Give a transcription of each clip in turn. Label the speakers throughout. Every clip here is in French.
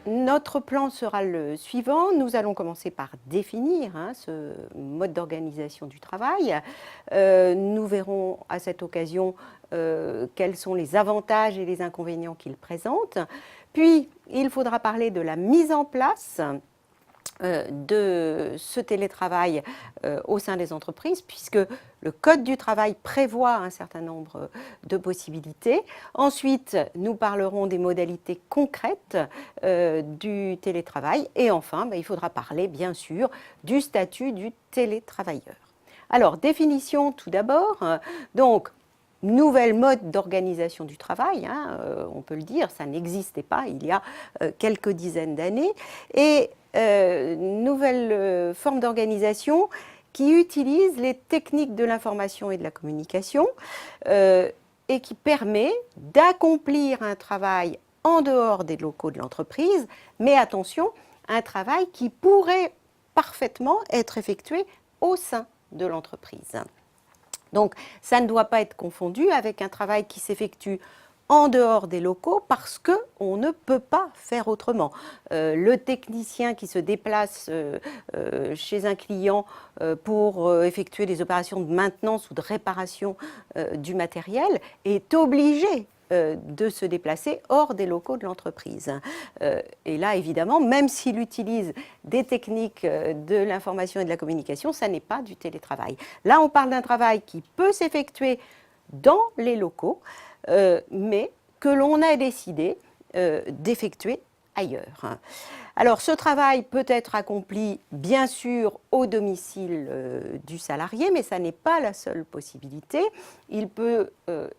Speaker 1: Notre plan sera le suivant. Nous allons commencer par définir ce mode d'organisation du travail. Nous verrons à cette occasion quels sont les avantages et les inconvénients qu'il présente. Puis, il faudra parler de la mise en place de ce télétravail au sein des entreprises, puisque le Code du travail prévoit un certain nombre de possibilités. Ensuite, nous parlerons des modalités concrètes du télétravail. Et enfin, il faudra parler, bien sûr, du statut du télétravailleur. Alors, définition tout d'abord. Donc, nouvelle mode d'organisation du travail, on peut le dire, ça n'existait pas il y a quelques dizaines d'années. Et nouvelle forme d'organisation qui utilise les techniques de l'information et de la communication et qui permet d'accomplir un travail en dehors des locaux de l'entreprise, mais attention, un travail qui pourrait parfaitement être effectué au sein de l'entreprise. Donc, ça ne doit pas être confondu avec un travail qui s'effectue en dehors des locaux parce qu'on ne peut pas faire autrement. Le technicien qui se déplace chez un client pour effectuer des opérations de maintenance ou de réparation du matériel est obligé de se déplacer hors des locaux de l'entreprise. Et là, évidemment, même s'il utilise des techniques de l'information et de la communication, ça n'est pas du télétravail. Là, on parle d'un travail qui peut s'effectuer dans les locaux, mais que l'on a décidé d'effectuer ailleurs. Alors, ce travail peut être accompli, bien sûr, au domicile du salarié, mais ça n'est pas la seule possibilité. Il peut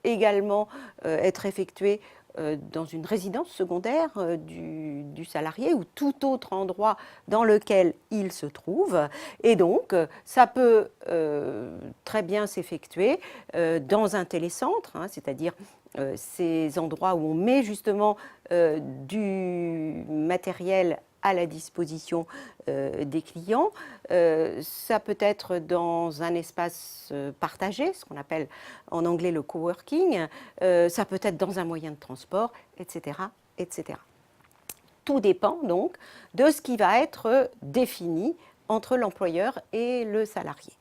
Speaker 1: également être effectué dans une résidence secondaire du salarié ou tout autre endroit dans lequel il se trouve. Et donc, ça peut très bien s'effectuer dans un télécentre, c'est-à-dire ces endroits où on met justement du matériel à la disposition des clients. Ça peut être dans un espace partagé, ce qu'on appelle en anglais le coworking. Ça peut être dans un moyen de transport, etc., etc. Tout dépend donc de ce qui va être défini entre l'employeur et le salarié.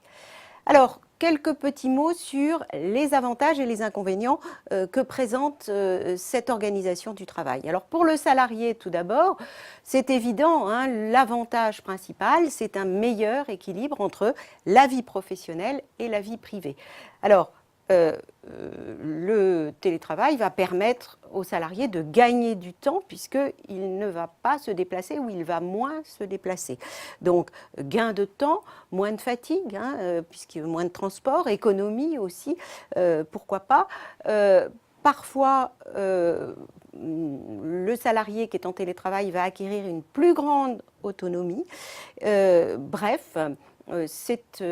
Speaker 1: Alors, quelques petits mots sur les avantages et les inconvénients que présente cette organisation du travail. Alors, pour le salarié, tout d'abord, c'est évident, l'avantage principal, c'est un meilleur équilibre entre la vie professionnelle et la vie privée. Alors, le télétravail va permettre aux salariés de gagner du temps puisqu'il ne va pas se déplacer ou il va moins se déplacer. Donc, gain de temps, moins de fatigue, puisqu'il y a moins de transport, économie aussi, pourquoi pas. Parfois, le salarié qui est en télétravail va acquérir une plus grande autonomie. Bref, c'est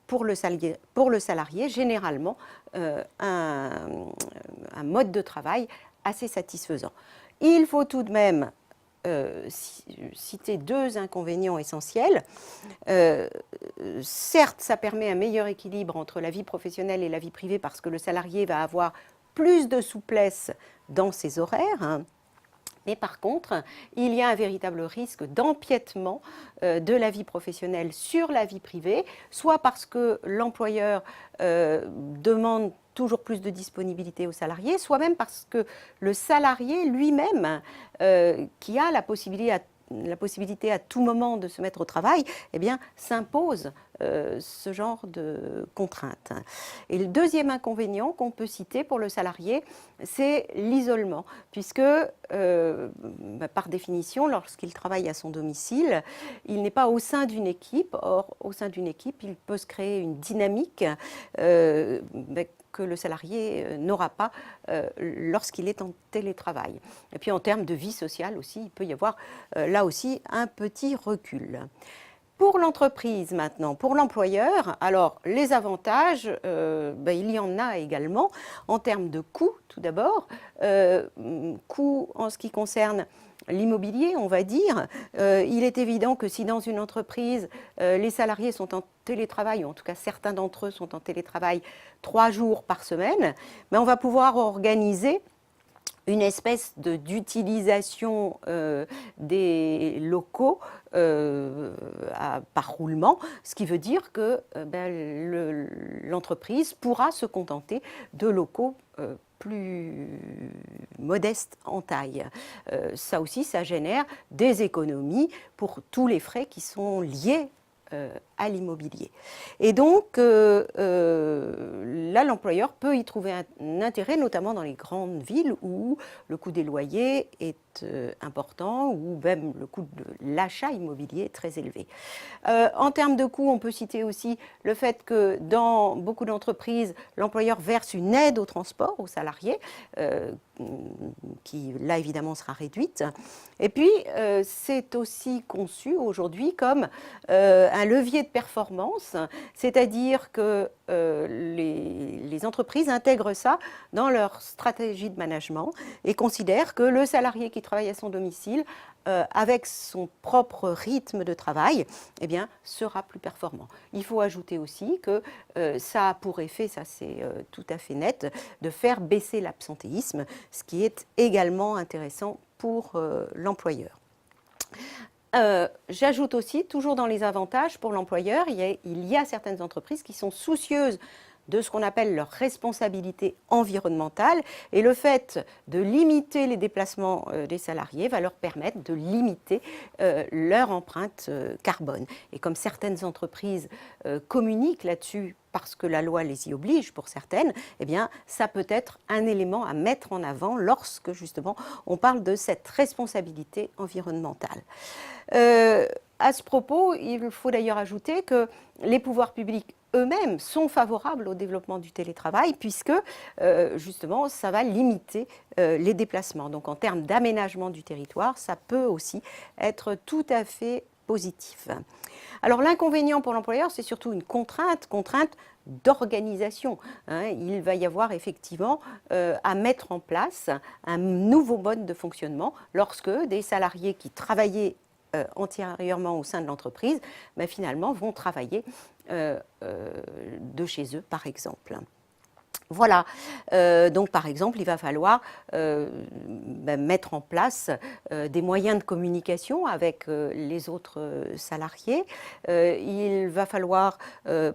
Speaker 1: pour le salarié généralement un mode de travail assez satisfaisant. Il faut tout de même citer deux inconvénients essentiels. Certes, ça permet un meilleur équilibre entre la vie professionnelle et la vie privée parce que le salarié va avoir plus de souplesse dans ses horaires. Mais par contre, il y a un véritable risque d'empiètement de la vie professionnelle sur la vie privée, soit parce que l'employeur demande toujours plus de disponibilité aux salariés, soit même parce que le salarié lui-même, qui a la possibilité à tout moment de se mettre au travail, s'impose ce genre de contraintes. Et le deuxième inconvénient qu'on peut citer pour le salarié, c'est l'isolement, puisque par définition, lorsqu'il travaille à son domicile, il n'est pas au sein d'une équipe. Or, au sein d'une équipe, il peut se créer une dynamique que le salarié n'aura pas lorsqu'il est en télétravail. Et puis en termes de vie sociale aussi, il peut y avoir là aussi un petit recul. Pour l'entreprise maintenant, pour l'employeur, alors les avantages, il y en a également en termes de coûts tout d'abord. Coûts en ce qui concerne l'immobilier, on va dire, il est évident que si dans une entreprise, les salariés sont en télétravail, ou en tout cas certains d'entre eux sont en télétravail 3 jours par semaine, mais on va pouvoir organiser une espèce d'utilisation des locaux par roulement, ce qui veut dire que l'entreprise pourra se contenter de locaux plus modestes en taille. Ça aussi, ça génère des économies pour tous les frais qui sont liés à l'immobilier. Et donc, là, l'employeur peut y trouver un intérêt, notamment dans les grandes villes où le coût des loyers est important, ou même le coût de l'achat immobilier est très élevé. En termes de coûts, on peut citer aussi le fait que dans beaucoup d'entreprises, l'employeur verse une aide au transport aux salariés, qui là évidemment sera réduite. Et puis, c'est aussi conçu aujourd'hui comme un levier de performance, c'est-à-dire que les entreprises intègrent ça dans leur stratégie de management et considèrent que le salarié qui travaille à son domicile, avec son propre rythme de travail, eh bien, sera plus performant. Il faut ajouter aussi que ça a pour effet, ça c'est tout à fait net, de faire baisser l'absentéisme, ce qui est également intéressant pour l'employeur. J'ajoute aussi, toujours dans les avantages pour l'employeur, il y a certaines entreprises qui sont soucieuses de ce qu'on appelle leur responsabilité environnementale, et le fait de limiter les déplacements des salariés va leur permettre de limiter leur empreinte carbone. Et comme certaines entreprises communiquent là-dessus parce que la loi les y oblige pour certaines, eh bien, ça peut être un élément à mettre en avant lorsque justement on parle de cette responsabilité environnementale. À ce propos, il faut d'ailleurs ajouter que les pouvoirs publics eux-mêmes sont favorables au développement du télétravail puisque justement ça va limiter les déplacements. Donc en termes d'aménagement du territoire, ça peut aussi être tout à fait positif. Alors l'inconvénient pour l'employeur, c'est surtout une contrainte d'organisation. Il va y avoir effectivement à mettre en place un nouveau mode de fonctionnement lorsque des salariés qui travaillaient antérieurement au sein de l'entreprise, finalement vont travailler de chez eux, par exemple. Voilà, donc par exemple, il va falloir mettre en place des moyens de communication avec les autres salariés. Il va falloir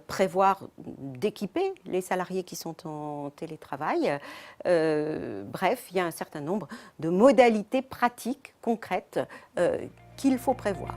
Speaker 1: prévoir d'équiper les salariés qui sont en télétravail. Bref, il y a un certain nombre de modalités pratiques, concrètes, qu'il faut prévoir.